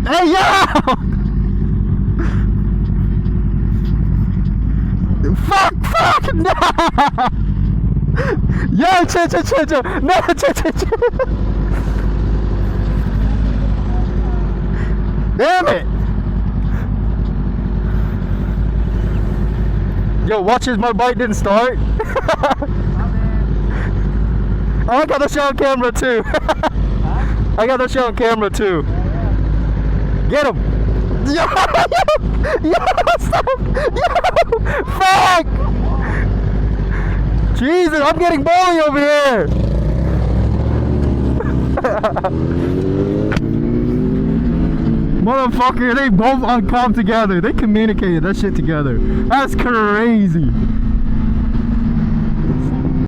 Hey, yo! Fuck, no! Yo, chill. No, chill. Damn it! Yo, watch as my bike didn't start. I got the show on camera too. I got the show on camera too. Get him! Yo, stop! Yo, fuck! Jesus, I'm getting bully over here. Motherfucker, they both uncom together. They communicated that shit together. That's crazy.